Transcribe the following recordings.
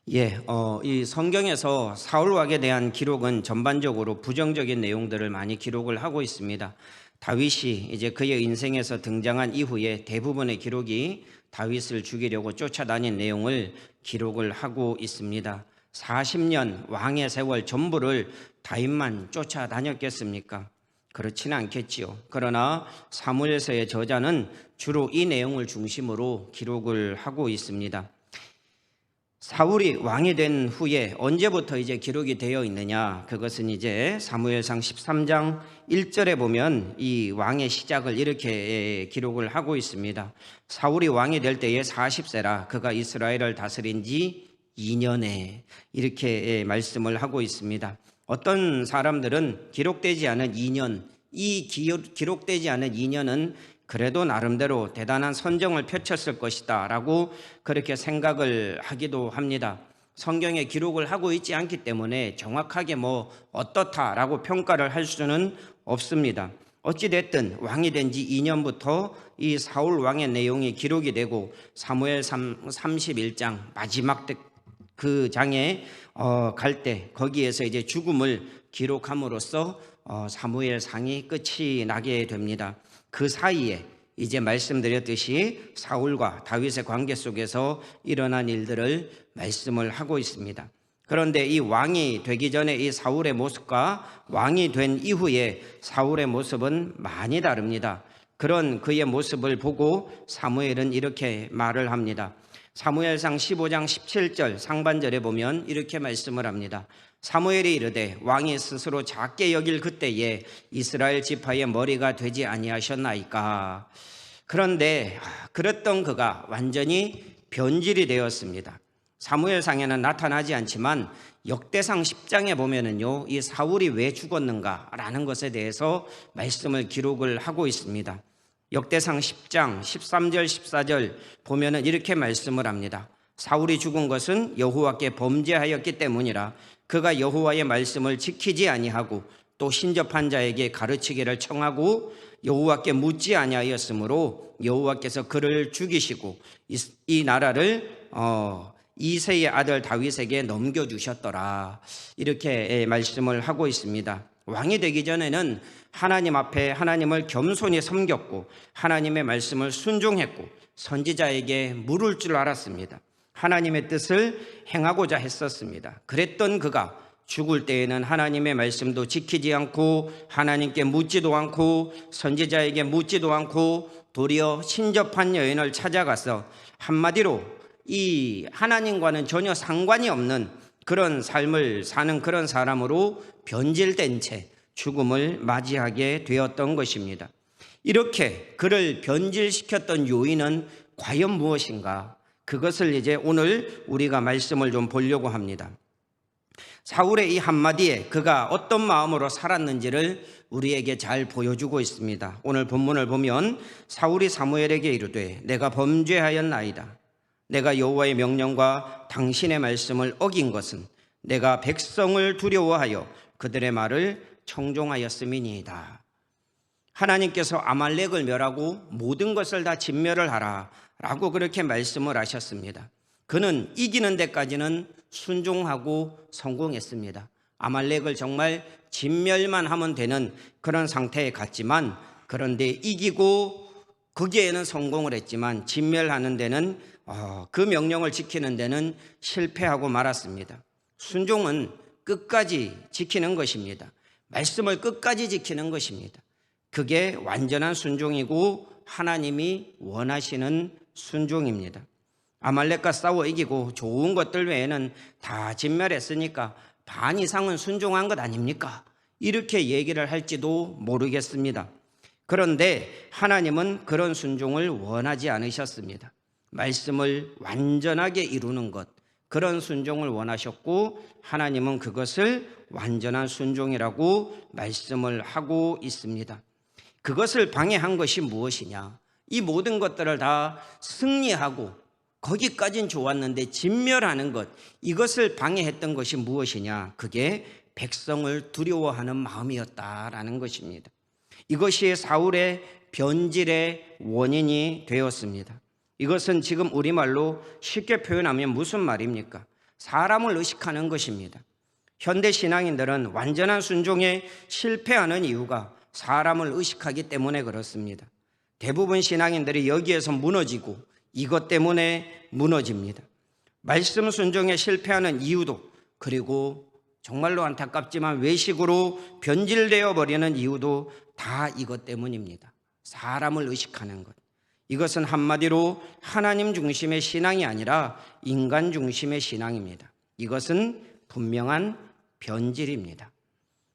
이 성경에서 사울 왕에 대한 기록은 전반적으로 부정적인 내용들을 많이 기록을 하고 있습니다. 다윗이 이제 그의 인생에서 등장한 이후에 대부분의 기록이 다윗을 죽이려고 쫓아다닌 내용을 기록을 하고 있습니다. 40년 왕의 세월 전부를 다윗만 쫓아다녔겠습니까? 그렇지는 않겠지요. 그러나 사무엘서의 저자는 주로 이 내용을 중심으로 기록을 하고 있습니다. 사울이 왕이 된 후에 언제부터 이제 기록이 되어 있느냐? 그것은 이제 사무엘상 13장 1절에 보면 이 왕의 시작을 이렇게 기록을 하고 있습니다. 사울이 왕이 될 때에 40세라 그가 이스라엘을 다스린 지 2년에 이렇게 말씀을 하고 있습니다. 어떤 사람들은 기록되지 않은 2년, 이 기록되지 않은 2년은 그래도 나름대로 대단한 선정을 펼쳤을 것이다 라고 그렇게 생각을 하기도 합니다. 성경에 기록을 하고 있지 않기 때문에 정확하게 어떻다라고 평가를 할 수는 없습니다. 어찌됐든 왕이 된 지 2년부터 이 사울 왕의 내용이 기록이 되고 사무엘 31장 마지막 그 장에 갈 때 거기에서 이제 죽음을 기록함으로써 사무엘상이 끝이 나게 됩니다. 그 사이에 이제 말씀드렸듯이 사울과 다윗의 관계 속에서 일어난 일들을 말씀을 하고 있습니다. 그런데 이 왕이 되기 전에 이 사울의 모습과 왕이 된 이후에 사울의 모습은 많이 다릅니다. 그런 그의 모습을 보고 사무엘은 이렇게 말을 합니다. 사무엘상 15장 17절 상반절에 보면 이렇게 말씀을 합니다. 사무엘이 이르되 왕이 스스로 작게 여길 그때에 이스라엘 지파의 머리가 되지 아니하셨나이까. 그런데 그랬던 그가 완전히 변질이 되었습니다. 사무엘상에는 나타나지 않지만 역대상 10장에 보면은요, 이 사울이 왜 죽었는가라는 것에 대해서 말씀을 기록을 하고 있습니다. 역대상 10장 13절 14절 보면은 이렇게 말씀을 합니다. 사울이 죽은 것은 여호와께 범죄하였기 때문이라. 그가 여호와의 말씀을 지키지 아니하고 또 신접한 자에게 가르치기를 청하고 여호와께 묻지 아니하였으므로 여호와께서 그를 죽이시고 이 나라를 이새의 아들 다윗에게 넘겨주셨더라. 이렇게 말씀을 하고 있습니다. 왕이 되기 전에는 하나님 앞에 하나님을 겸손히 섬겼고 하나님의 말씀을 순종했고 선지자에게 물을 줄 알았습니다. 하나님의 뜻을 행하고자 했었습니다. 그랬던 그가 죽을 때에는 하나님의 말씀도 지키지 않고 하나님께 묻지도 않고 선지자에게 묻지도 않고 도리어 신접한 여인을 찾아가서 한마디로 이 하나님과는 전혀 상관이 없는 그런 삶을 사는 그런 사람으로 변질된 채 죽음을 맞이하게 되었던 것입니다. 이렇게 그를 변질시켰던 요인은 과연 무엇인가? 그것을 이제 오늘 우리가 말씀을 좀 보려고 합니다. 사울의 이 한마디에 그가 어떤 마음으로 살았는지를 우리에게 잘 보여주고 있습니다. 오늘 본문을 보면 사울이 사무엘에게 이르되 내가 범죄하였나이다. 내가 여호와의 명령과 당신의 말씀을 어긴 것은 내가 백성을 두려워하여 그들의 말을 청종하였음이니이다. 하나님께서 아말렉을 멸하고 모든 것을 다 진멸을 하라 라고 그렇게 말씀을 하셨습니다. 그는 이기는 데까지는 순종하고 성공했습니다. 아말렉을 정말 진멸만 하면 되는 그런 상태에 갔지만 그런데 이기고 거기에는 성공을 했지만 진멸하는 데는 그 명령을 지키는 데는 실패하고 말았습니다. 순종은 끝까지 지키는 것입니다. 말씀을 끝까지 지키는 것입니다. 그게 완전한 순종이고 하나님이 원하시는 순종입니다. 아말렉과 싸워 이기고 좋은 것들 외에는 다 진멸했으니까 반 이상은 순종한 것 아닙니까? 이렇게 얘기를 할지도 모르겠습니다. 그런데 하나님은 그런 순종을 원하지 않으셨습니다. 말씀을 완전하게 이루는 것, 그런 순종을 원하셨고 하나님은 그것을 완전한 순종이라고 말씀을 하고 있습니다. 그것을 방해한 것이 무엇이냐? 이 모든 것들을 다 승리하고 거기까진 좋았는데 진멸하는 것, 이것을 방해했던 것이 무엇이냐? 그게 백성을 두려워하는 마음이었다라는 것입니다. 이것이 사울의 변질의 원인이 되었습니다. 이것은 지금 우리말로 쉽게 표현하면 무슨 말입니까? 사람을 의식하는 것입니다. 현대 신앙인들은 완전한 순종에 실패하는 이유가 사람을 의식하기 때문에 그렇습니다. 대부분 신앙인들이 여기에서 무너지고 이것 때문에 무너집니다. 말씀 순종에 실패하는 이유도, 그리고 정말로 안타깝지만 외식으로 변질되어 버리는 이유도 다 이것 때문입니다. 사람을 의식하는 것. 이것은 한마디로 하나님 중심의 신앙이 아니라 인간 중심의 신앙입니다. 이것은 분명한 변질입니다.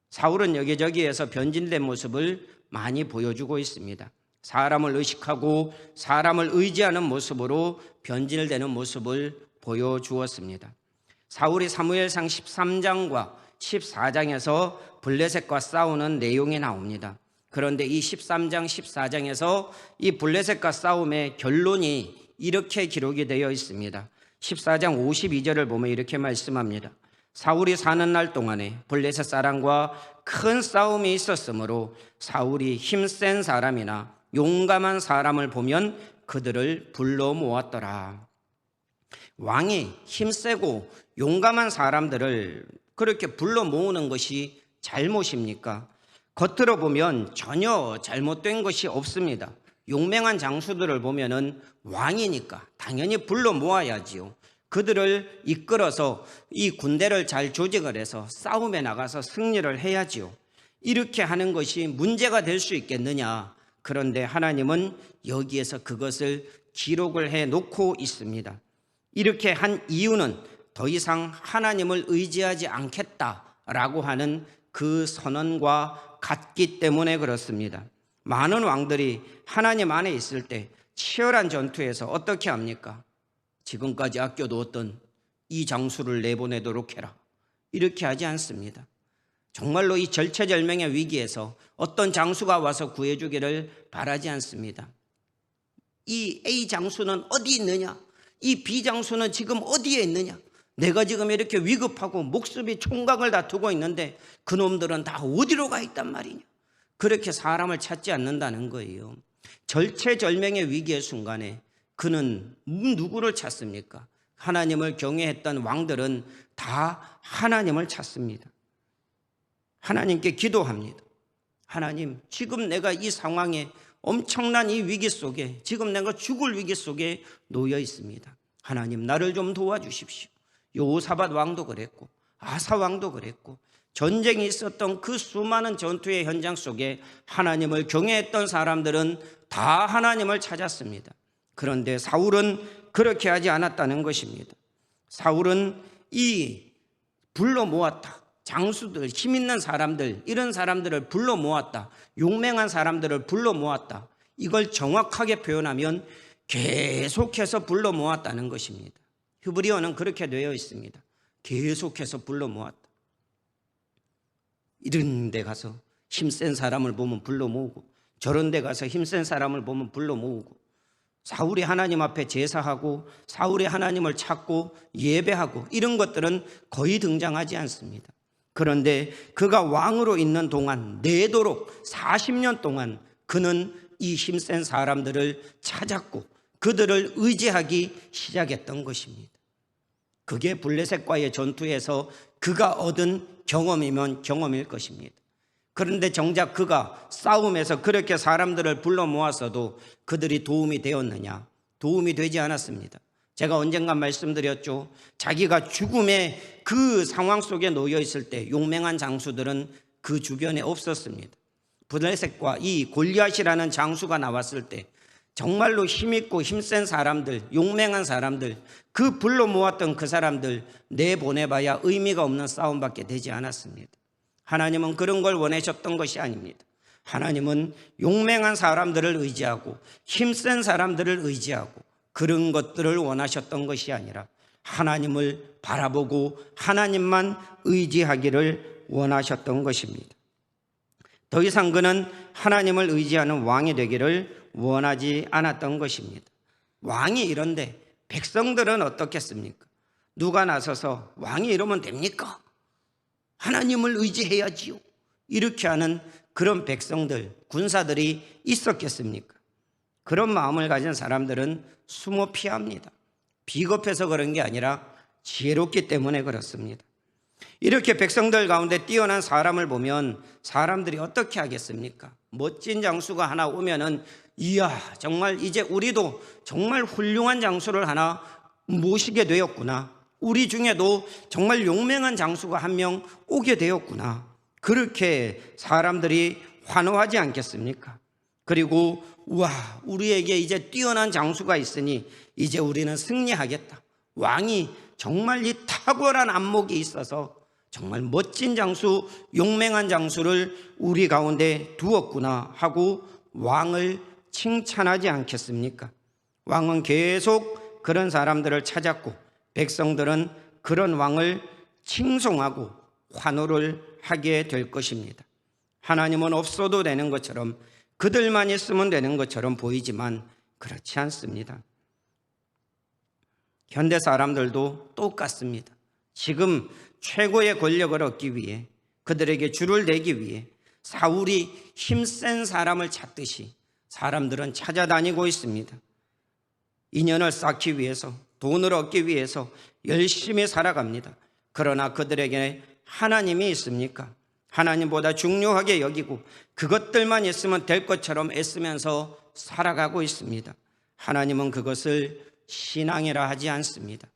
사울은 여기저기에서 변질된 모습을 많이 보여주고 있습니다. 사람을 의식하고 사람을 의지하는 모습으로 변질되는 모습을 보여주었습니다. 사울이 사무엘상 13장과 14장에서 블레셋과 싸우는 내용이 나옵니다. 그런데 이 13장, 14장에서 이 블레셋과 싸움의 결론이 이렇게 기록이 되어 있습니다. 14장 52절을 보면 이렇게 말씀합니다. 사울이 사는 날 동안에 블레셋 사람과 큰 싸움이 있었으므로 사울이 힘센 사람이나 용감한 사람을 보면 그들을 불러 모았더라. 왕이 힘세고 용감한 사람들을 그렇게 불러 모으는 것이 잘못입니까? 겉으로 보면 전혀 잘못된 것이 없습니다. 용맹한 장수들을 보면은 왕이니까 당연히 불러 모아야지요. 그들을 이끌어서 이 군대를 잘 조직을 해서 싸움에 나가서 승리를 해야지요. 이렇게 하는 것이 문제가 될 수 있겠느냐? 그런데 하나님은 여기에서 그것을 기록을 해 놓고 있습니다. 이렇게 한 이유는 더 이상 하나님을 의지하지 않겠다라고 하는 그 선언과 같기 때문에 그렇습니다. 많은 왕들이 하나님 안에 있을 때 치열한 전투에서 어떻게 합니까? 지금까지 아껴두었던 이 장수를 내보내도록 해라. 이렇게 하지 않습니다. 정말로 이 절체절명의 위기에서 어떤 장수가 와서 구해주기를 바라지 않습니다. 이 A 장수는 어디 있느냐? 이 B 장수는 지금 어디에 있느냐? 내가 지금 이렇게 위급하고 목숨이 총각을 다투고 있는데 그놈들은 다 어디로 가 있단 말이냐? 그렇게 사람을 찾지 않는다는 거예요. 절체절명의 위기의 순간에 그는 누구를 찾습니까? 하나님을 경외했던 왕들은 다 하나님을 찾습니다. 하나님께 기도합니다. 하나님, 지금 내가 이 상황에 엄청난 이 위기 속에, 지금 내가 죽을 위기 속에 놓여 있습니다. 하나님, 나를 좀 도와주십시오. 여호사밧 왕도 그랬고 아사 왕도 그랬고 전쟁이 있었던 그 수많은 전투의 현장 속에 하나님을 경외했던 사람들은 다 하나님을 찾았습니다. 그런데 사울은 그렇게 하지 않았다는 것입니다. 사울은 이 불러 모았다. 장수들, 힘 있는 사람들, 이런 사람들을 불러 모았다. 용맹한 사람들을 불러 모았다. 이걸 정확하게 표현하면 계속해서 불러 모았다는 것입니다. 히브리어는 그렇게 되어 있습니다. 계속해서 불러 모았다. 이런 데 가서 힘센 사람을 보면 불러 모으고, 저런 데 가서 힘센 사람을 보면 불러 모으고, 사울이 하나님 앞에 제사하고 사울이 하나님을 찾고 예배하고 이런 것들은 거의 등장하지 않습니다. 그런데 그가 왕으로 있는 동안 내도록 40년 동안 그는 이 힘센 사람들을 찾았고 그들을 의지하기 시작했던 것입니다. 그게 블레셋과의 전투에서 그가 얻은 경험이면 경험일 것입니다. 그런데 정작 그가 싸움에서 그렇게 사람들을 불러 모았어도 그들이 도움이 되었느냐? 도움이 되지 않았습니다. 제가 언젠가 말씀드렸죠. 자기가 죽음의 그 상황 속에 놓여 있을 때 용맹한 장수들은 그 주변에 없었습니다. 블레셋과 이 골리앗이라는 장수가 나왔을 때 정말로 힘있고 힘센 사람들, 용맹한 사람들, 그 불러 모았던 그 사람들 내보내봐야 의미가 없는 싸움밖에 되지 않았습니다. 하나님은 그런 걸 원하셨던 것이 아닙니다. 하나님은 용맹한 사람들을 의지하고 힘센 사람들을 의지하고 그런 것들을 원하셨던 것이 아니라 하나님을 바라보고 하나님만 의지하기를 원하셨던 것입니다. 더 이상 그는 하나님을 의지하는 왕이 되기를 원하지 않았던 것입니다. 왕이 이런데 백성들은 어떻겠습니까? 누가 나서서 왕이 이러면 됩니까? 하나님을 의지해야지요. 이렇게 하는 그런 백성들, 군사들이 있었겠습니까? 그런 마음을 가진 사람들은 숨어 피합니다. 비겁해서 그런 게 아니라 지혜롭기 때문에 그렇습니다. 이렇게 백성들 가운데 뛰어난 사람을 보면 사람들이 어떻게 하겠습니까? 멋진 장수가 하나 오면은 이야, 정말 이제 우리도 정말 훌륭한 장수를 하나 모시게 되었구나. 우리 중에도 정말 용맹한 장수가 한 명 오게 되었구나. 그렇게 사람들이 환호하지 않겠습니까? 그리고 우와, 우리에게 이제 뛰어난 장수가 있으니 이제 우리는 승리하겠다. 왕이 정말 이 탁월한 안목이 있어서 정말 멋진 장수, 용맹한 장수를 우리 가운데 두었구나 하고 왕을 칭찬하지 않겠습니까? 왕은 계속 그런 사람들을 찾았고 백성들은 그런 왕을 칭송하고 환호를 하게 될 것입니다. 하나님은 없어도 되는 것처럼, 그들만 있으면 되는 것처럼 보이지만 그렇지 않습니다. 현대 사람들도 똑같습니다. 지금 최고의 권력을 얻기 위해, 그들에게 줄을 대기 위해 사울이 힘센 사람을 찾듯이 사람들은 찾아다니고 있습니다. 인연을 쌓기 위해서, 돈을 얻기 위해서 열심히 살아갑니다. 그러나 그들에게 하나님이 있습니까? 하나님보다 중요하게 여기고 그것들만 있으면 될 것처럼 애쓰면서 살아가고 있습니다. 하나님은 그것을 신앙이라 하지 않습니다.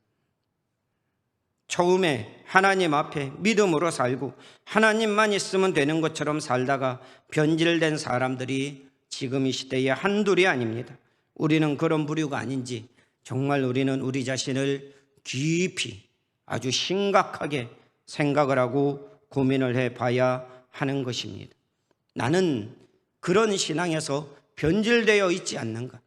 처음에 하나님 앞에 믿음으로 살고 하나님만 있으면 되는 것처럼 살다가 변질된 사람들이 지금 이 시대에 한둘이 아닙니다. 우리는 그런 부류가 아닌지 정말 우리는 우리 자신을 깊이 아주 심각하게 생각을 하고 고민을 해봐야 하는 것입니다. 나는 그런 신앙에서 변질되어 있지 않는가?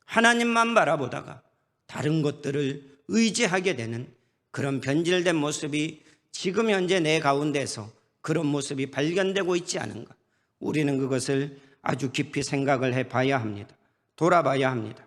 하나님만 바라보다가 다른 것들을 의지하게 되는 그런 변질된 모습이 지금 현재 내 가운데서 그런 모습이 발견되고 있지 않은가? 우리는 그것을 아주 깊이 생각을 해봐야 합니다. 돌아봐야 합니다.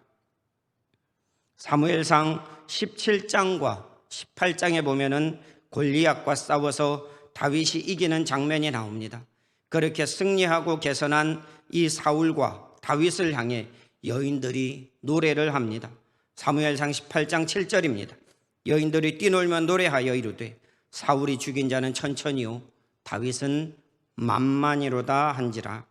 사무엘상 17장과 18장에 보면은 골리앗과 싸워서 다윗이 이기는 장면이 나옵니다. 그렇게 승리하고 개선한 이 사울과 다윗을 향해 여인들이 노래를 합니다. 사무엘상 18장 7절입니다. 여인들이 뛰놀며 노래하여 이르되 사울이 죽인 자는 천천히요 다윗은 만만이로다 한지라.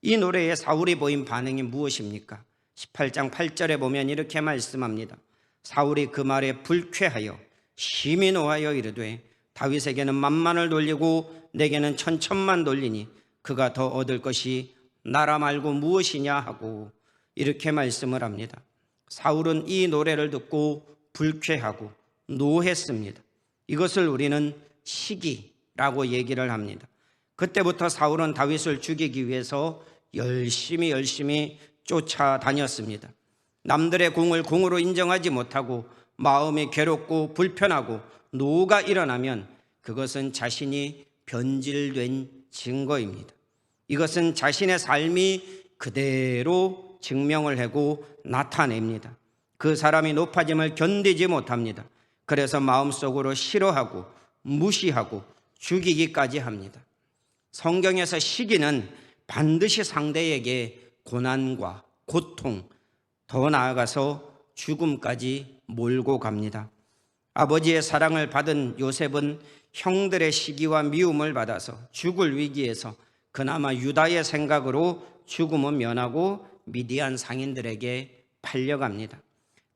이 노래에 사울이 보인 반응이 무엇입니까? 18장 8절에 보면 이렇게 말씀합니다. 사울이 그 말에 불쾌하여 심히 노하여 이르되 다윗에게는 만만을 돌리고 내게는 천천만 돌리니 그가 더 얻을 것이 나라 말고 무엇이냐 하고 이렇게 말씀을 합니다. 사울은 이 노래를 듣고 불쾌하고 노했습니다. 이것을 우리는 시기라고 얘기를 합니다. 그때부터 사울은 다윗을 죽이기 위해서 열심히 쫓아다녔습니다. 남들의 공을 공으로 인정하지 못하고 마음이 괴롭고 불편하고 노가 일어나면 그것은 자신이 변질된 증거입니다. 이것은 자신의 삶이 그대로 증명을 하고 나타냅니다. 그 사람이 높아짐을 견디지 못합니다. 그래서 마음속으로 싫어하고 무시하고 죽이기까지 합니다. 성경에서 시기는 반드시 상대에게 고난과 고통, 더 나아가서 죽음까지 몰고 갑니다. 아버지의 사랑을 받은 요셉은 형들의 시기와 미움을 받아서 죽을 위기에서 그나마 유다의 생각으로 죽음은 면하고 미디안 상인들에게 팔려갑니다.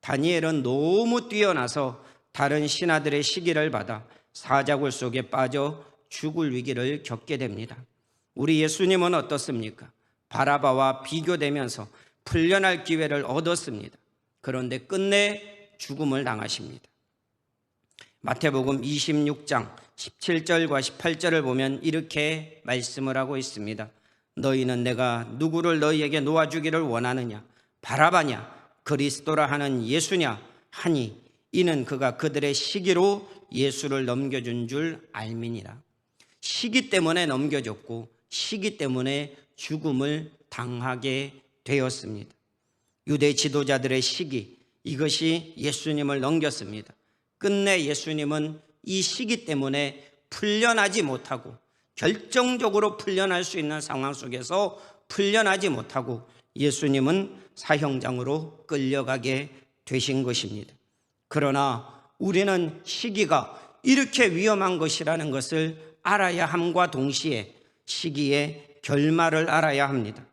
다니엘은 너무 뛰어나서 다른 신하들의 시기를 받아 사자굴 속에 빠져 죽을 위기를 겪게 됩니다. 우리 예수님은 어떻습니까? 바라바와 비교되면서 풀려날 기회를 얻었습니다. 그런데 끝내 죽음을 당하십니다. 마태복음 26장 17절과 18절을 보면 이렇게 말씀을 하고 있습니다. 너희는 내가 누구를 너희에게 놓아주기를 원하느냐? 바라바냐? 그리스도라 하는 예수냐? 하니 이는 그가 그들의 시기로 예수를 넘겨준 줄 알미니라. 시기 때문에 넘겨줬고 시기 때문에 죽음을 당하게 되었습니다. 유대 지도자들의 시기, 이것이 예수님을 넘겼습니다. 끝내 예수님은 이 시기 때문에 풀려나지 못하고 결정적으로 풀려날 수 있는 상황 속에서 풀려나지 못하고 예수님은 사형장으로 끌려가게 되신 것입니다. 그러나 우리는 시기가 이렇게 위험한 것이라는 것을 알아야 함과 동시에 시기의 결말을 알아야 합니다.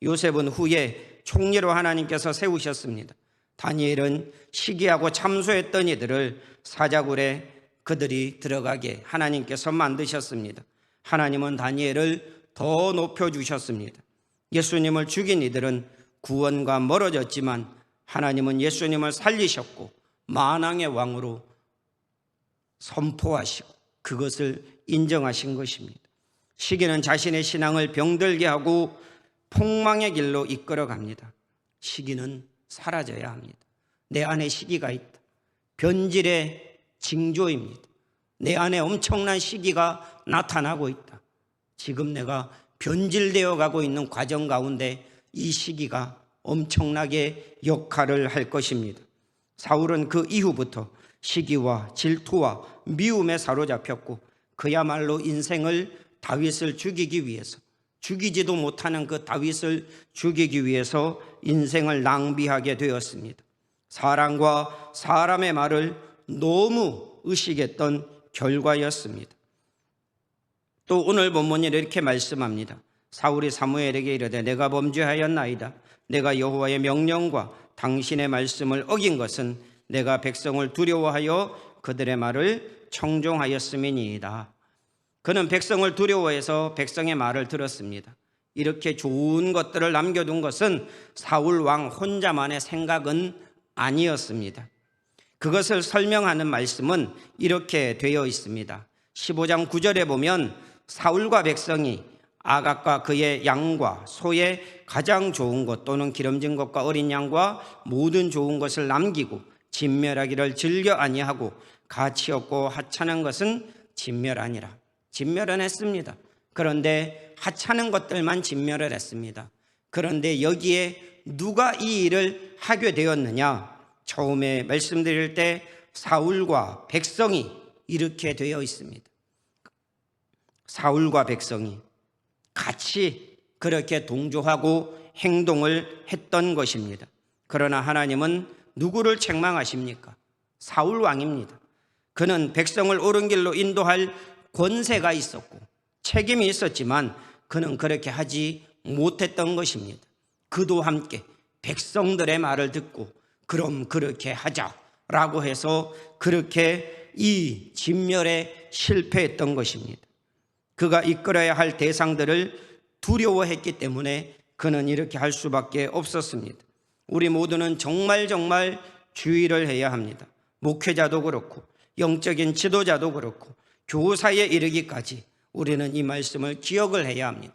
요셉은 후에 총리로 하나님께서 세우셨습니다. 다니엘은 시기하고 참소했던 이들을 사자굴에 그들이 들어가게 하나님께서 만드셨습니다. 하나님은 다니엘을 더 높여주셨습니다. 예수님을 죽인 이들은 구원과 멀어졌지만 하나님은 예수님을 살리셨고 만왕의 왕으로 선포하시고 그것을 인정하신 것입니다. 시기는 자신의 신앙을 병들게 하고 폭망의 길로 이끌어갑니다. 시기는 사라져야 합니다. 내 안에 시기가 있다. 변질의 징조입니다. 내 안에 엄청난 시기가 나타나고 있다. 지금 내가 변질되어 가고 있는 과정 가운데 이 시기가 엄청나게 역할을 할 것입니다. 사울은 그 이후부터 시기와 질투와 미움에 사로잡혔고 그야말로 인생을 다윗을 죽이기 위해서, 죽이지도 못하는 그 다윗을 죽이기 위해서 인생을 낭비하게 되었습니다. 사람과 사람의 말을 너무 의식했던 결과였습니다. 또 오늘 본문이 이렇게 말씀합니다. 사울이 사무엘에게 이르되 내가 범죄하였나이다. 내가 여호와의 명령과 당신의 말씀을 어긴 것은 내가 백성을 두려워하여 그들의 말을 청종하였음이니이다. 그는 백성을 두려워해서 백성의 말을 들었습니다. 이렇게 좋은 것들을 남겨둔 것은 사울 왕 혼자만의 생각은 아니었습니다. 그것을 설명하는 말씀은 이렇게 되어 있습니다. 15장 9절에 보면 사울과 백성이 아각과 그의 양과 소의 가장 좋은 것 또는 기름진 것과 어린 양과 모든 좋은 것을 남기고 진멸하기를 즐겨 아니하고 가치 없고 하찮은 것은 진멸하니라. 진멸은 했습니다. 그런데 하찮은 것들만 진멸을 했습니다. 그런데 여기에 누가 이 일을 하게 되었느냐? 처음에 말씀드릴 때 사울과 백성이 이렇게 되어 있습니다. 사울과 백성이 같이 그렇게 동조하고 행동을 했던 것입니다. 그러나 하나님은 누구를 책망하십니까? 사울 왕입니다. 그는 백성을 옳은 길로 인도할 권세가 있었고 책임이 있었지만 그는 그렇게 하지 못했던 것입니다. 그도 함께 백성들의 말을 듣고 그럼 그렇게 하자라고 해서 그렇게 이 진멸에 실패했던 것입니다. 그가 이끌어야 할 대상들을 두려워했기 때문에 그는 이렇게 할 수밖에 없었습니다. 우리 모두는 정말 주의를 해야 합니다. 목회자도 그렇고 영적인 지도자도 그렇고 교사에 이르기까지 우리는 이 말씀을 기억을 해야 합니다.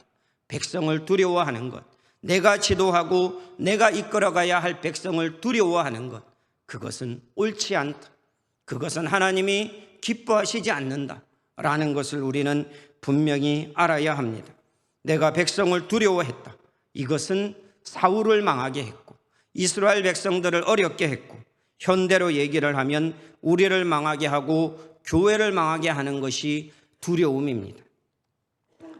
백성을 두려워하는 것, 내가 지도하고 내가 이끌어가야 할 백성을 두려워하는 것, 그것은 옳지 않다. 그것은 하나님이 기뻐하시지 않는다라는 것을 우리는 분명히 알아야 합니다. 내가 백성을 두려워했다. 이것은 사울을 망하게 했고 이스라엘 백성들을 어렵게 했고 현대로 얘기를 하면 우리를 망하게 하고 교회를 망하게 하는 것이 두려움입니다.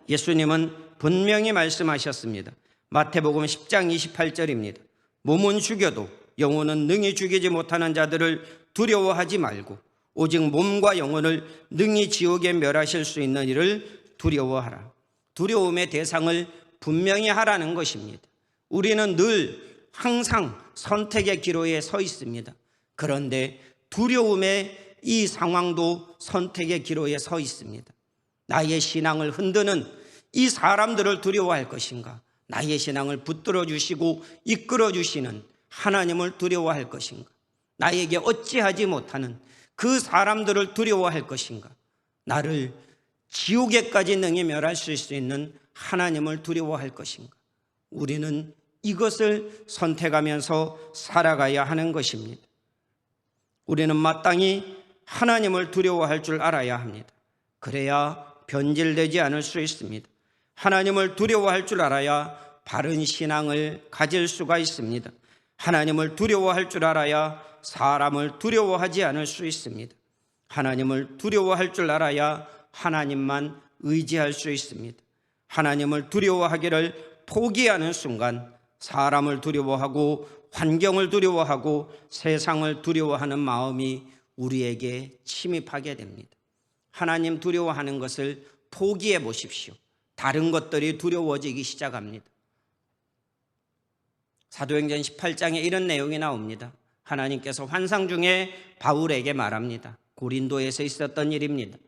예수님은 분명히 말씀하셨습니다. 마태복음 10장 28절입니다. 몸은 죽여도 영혼은 능히 죽이지 못하는 자들을 두려워하지 말고 오직 몸과 영혼을 능히 지옥에 멸하실 수 있는 이를 두려워하라. 두려움의 대상을 분명히 하라는 것입니다. 우리는 늘 항상 선택의 기로에 서 있습니다. 그런데 두려움의 이 상황도 선택의 기로에 서 있습니다. 나의 신앙을 흔드는 이 사람들을 두려워할 것인가? 나의 신앙을 붙들어 주시고 이끌어 주시는 하나님을 두려워할 것인가? 나에게 어찌하지 못하는 그 사람들을 두려워할 것인가? 나를 지옥에까지 능히 멸하실 수 있는 하나님을 두려워할 것인가? 우리는 이것을 선택하면서 살아가야 하는 것입니다. 우리는 마땅히 하나님을 두려워할 줄 알아야 합니다. 그래야 변질되지 않을 수 있습니다. 하나님을 두려워할 줄 알아야 바른 신앙을 가질 수가 있습니다. 하나님을 두려워할 줄 알아야 사람을 두려워하지 않을 수 있습니다. 하나님을 두려워할 줄 알아야 하나님만 의지할 수 있습니다. 하나님을 두려워하기를 포기하는 순간 사람을 두려워하고 환경을 두려워하고 세상을 두려워하는 마음이 우리에게 침입하게 됩니다. 하나님 두려워하는 것을 포기해 보십시오. 다른 것들이 두려워지기 시작합니다. 사도행전 18장에 이런 내용이 나옵니다. 하나님께서 환상 중에 바울에게 말합니다. 고린도에서 있었던 일입니다.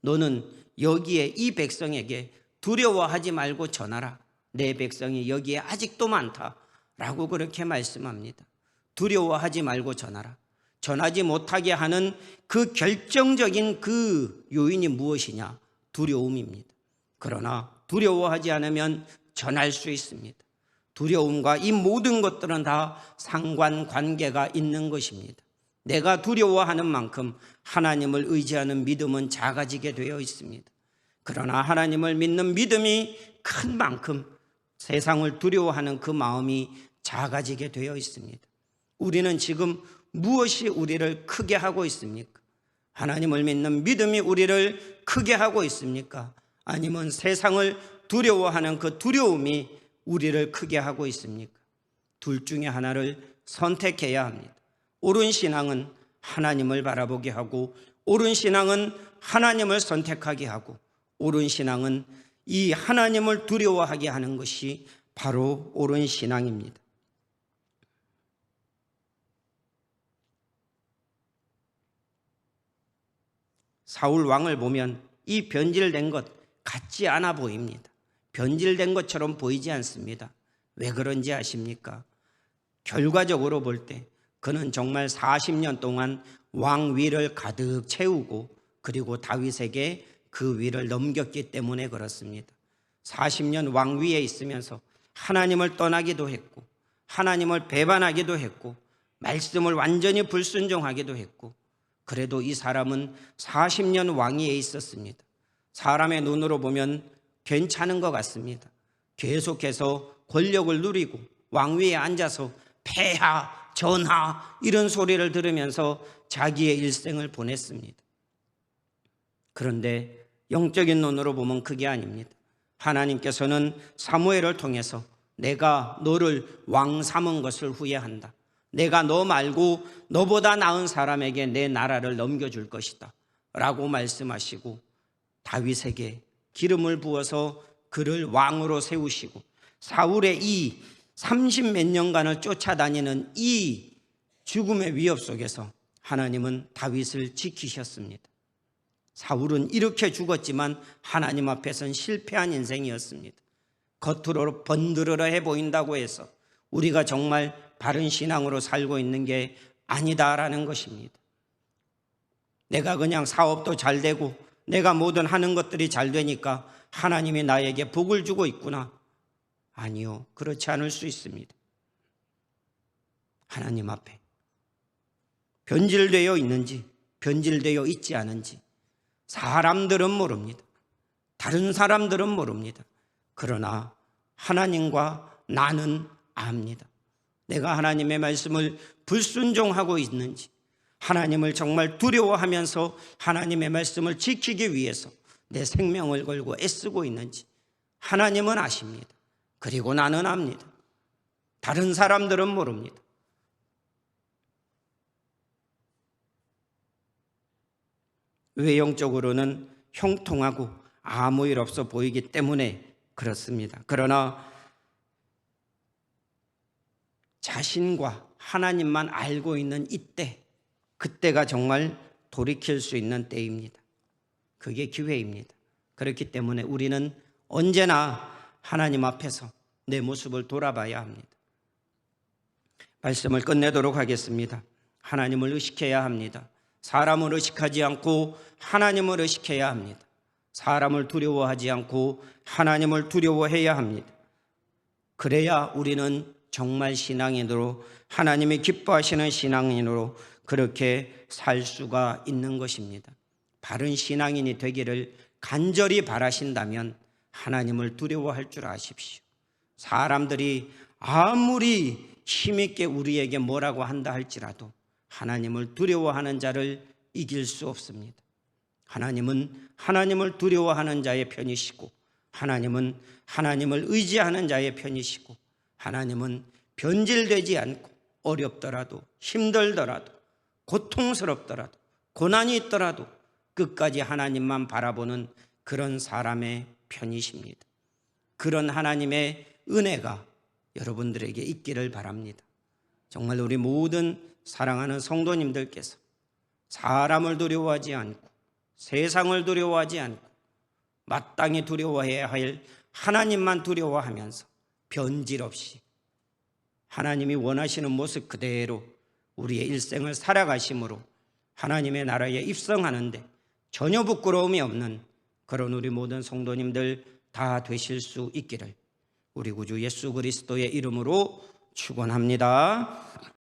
너는 여기에 이 백성에게 두려워하지 말고 전하라. 내 백성이 여기에 아직도 많다 라고 그렇게 말씀합니다. 두려워하지 말고 전하라. 전하지 못하게 하는 그 결정적인 그 요인이 무엇이냐? 두려움입니다. 그러나 두려워하지 않으면 전할 수 있습니다. 두려움과 이 모든 것들은 다 상관관계가 있는 것입니다. 내가 두려워하는 만큼 하나님을 의지하는 믿음은 작아지게 되어 있습니다. 그러나 하나님을 믿는 믿음이 큰 만큼 세상을 두려워하는 그 마음이 작아지게 되어 있습니다. 우리는 지금 무엇이 우리를 크게 하고 있습니까? 하나님을 믿는 믿음이 우리를 크게 하고 있습니까? 아니면 세상을 두려워하는 그 두려움이 우리를 크게 하고 있습니까? 둘 중에 하나를 선택해야 합니다. 옳은 신앙은 하나님을 바라보게 하고, 옳은 신앙은 하나님을 선택하게 하고, 옳은 신앙은 이 하나님을 두려워하게 하는 것이 바로 옳은 신앙입니다. 사울 왕을 보면 이 변질된 것 같지 않아 보입니다. 변질된 것처럼 보이지 않습니다. 왜 그런지 아십니까? 결과적으로 볼 때 그는 정말 40년 동안 왕위를 가득 채우고 그리고 다윗에게 그 위를 넘겼기 때문에 그렇습니다. 40년 왕위에 있으면서 하나님을 떠나기도 했고, 하나님을 배반하기도 했고, 말씀을 완전히 불순종하기도 했고, 그래도 이 사람은 40년 왕위에 있었습니다. 사람의 눈으로 보면 괜찮은 것 같습니다. 계속해서 권력을 누리고 왕위에 앉아서 폐하, 전하 이런 소리를 들으면서 자기의 일생을 보냈습니다. 그런데 영적인 눈으로 보면 그게 아닙니다. 하나님께서는 사무엘을 통해서 내가 너를 왕 삼은 것을 후회한다. 내가 너 말고 너보다 나은 사람에게 내 나라를 넘겨줄 것이다 라고 말씀하시고, 다윗에게 기름을 부어서 그를 왕으로 세우시고, 사울의 이 30몇 년간을 쫓아다니는 이 죽음의 위협 속에서 하나님은 다윗을 지키셨습니다. 사울은 이렇게 죽었지만 하나님 앞에서는 실패한 인생이었습니다. 겉으로 번드러해 보인다고 해서 우리가 정말 바른 신앙으로 살고 있는 게 아니다라는 것입니다. 내가 그냥 사업도 잘 되고 내가 모든 하는 것들이 잘 되니까 하나님이 나에게 복을 주고 있구나. 아니요, 그렇지 않을 수 있습니다. 하나님 앞에 변질되어 있는지 변질되어 있지 않은지 사람들은 모릅니다. 다른 사람들은 모릅니다. 그러나 하나님과 나는 압니다. 내가 하나님의 말씀을 불순종하고 있는지, 하나님을 정말 두려워하면서 하나님의 말씀을 지키기 위해서 내 생명을 걸고 애쓰고 있는지 하나님은 아십니다. 그리고 나는 압니다. 다른 사람들은 모릅니다. 외형적으로는 형통하고 아무 일 없어 보이기 때문에 그렇습니다. 그러나 자신과 하나님만 알고 있는 이때, 그때가 정말 돌이킬 수 있는 때입니다. 그게 기회입니다. 그렇기 때문에 우리는 언제나 하나님 앞에서 내 모습을 돌아봐야 합니다. 말씀을 끝내도록 하겠습니다. 하나님을 의식해야 합니다. 사람을 의식하지 않고 하나님을 의식해야 합니다. 사람을 두려워하지 않고 하나님을 두려워해야 합니다. 그래야 우리는 정말 신앙인으로, 하나님이 기뻐하시는 신앙인으로 그렇게 살 수가 있는 것입니다. 바른 신앙인이 되기를 간절히 바라신다면 하나님을 두려워할 줄 아십시오. 사람들이 아무리 힘있게 우리에게 뭐라고 한다 할지라도 하나님을 두려워하는 자를 이길 수 없습니다. 하나님은 하나님을 두려워하는 자의 편이시고, 하나님은 하나님을 의지하는 자의 편이시고, 하나님은 변질되지 않고 어렵더라도 힘들더라도 고통스럽더라도 고난이 있더라도 끝까지 하나님만 바라보는 그런 사람의 편이십니다. 그런 하나님의 은혜가 여러분들에게 있기를 바랍니다. 정말 우리 모든 사랑하는 성도님들께서 사람을 두려워하지 않고 세상을 두려워하지 않고 마땅히 두려워해야 할 하나님만 두려워하면서 변질 없이 하나님이 원하시는 모습 그대로 우리의 일생을 살아가심으로 하나님의 나라에 입성하는데 전혀 부끄러움이 없는 그런 우리 모든 성도님들 다 되실 수 있기를 우리 구주 예수 그리스도의 이름으로 축원합니다.